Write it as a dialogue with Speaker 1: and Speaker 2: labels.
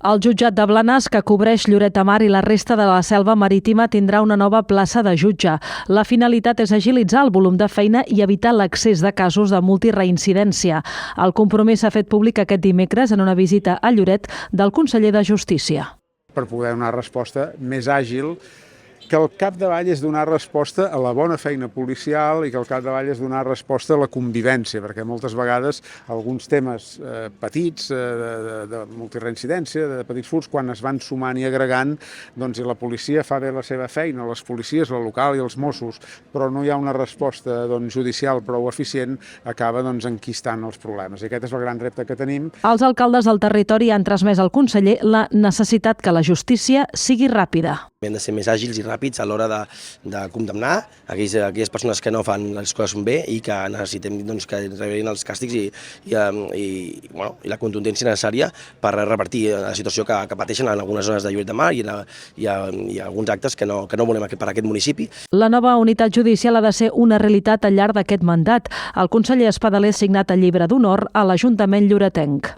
Speaker 1: El jutjat de Blanes, que cobreix Lloret de Mar i la resta de la selva marítima, tindrà una nova plaça de jutge. La finalitat és agilitzar el volum de feina i evitar l'accés de casos de multireincidència. El compromís s'ha fet públic aquest dimecres en una visita a Lloret del conseller de Justícia.
Speaker 2: Per poder donar resposta més àgil, que al capdavall és donar resposta a la bona feina policial i que al capdavall és donar resposta a la convivència, perquè moltes vegades alguns temes petits de multireincidència, de petits furts, quan es van sumant i agregant, doncs la policia fa bé la seva feina, les policies, la local i els Mossos, però no hi ha una resposta judicial prou eficient, acaba enquistant els problemes. I aquest és el gran repte que tenim.
Speaker 1: Els alcaldes del territori han transmès al conseller la necessitat que la justícia sigui ràpida.
Speaker 3: Hem de ser més àgils i ràpids a l'hora de condemnar aquelles persones que no fan les coses bé i que necessitem que rebin els càstigs i la contundència necessària per revertir la situació que pateixen en algunes zones de Lloret de Mar i alguns actes que no volem per aquest municipi.
Speaker 1: La nova unitat judicial ha de ser una realitat al llarg d'aquest mandat. El conseller Espadaler ha signat el llibre d'honor a l'Ajuntament lloretenc.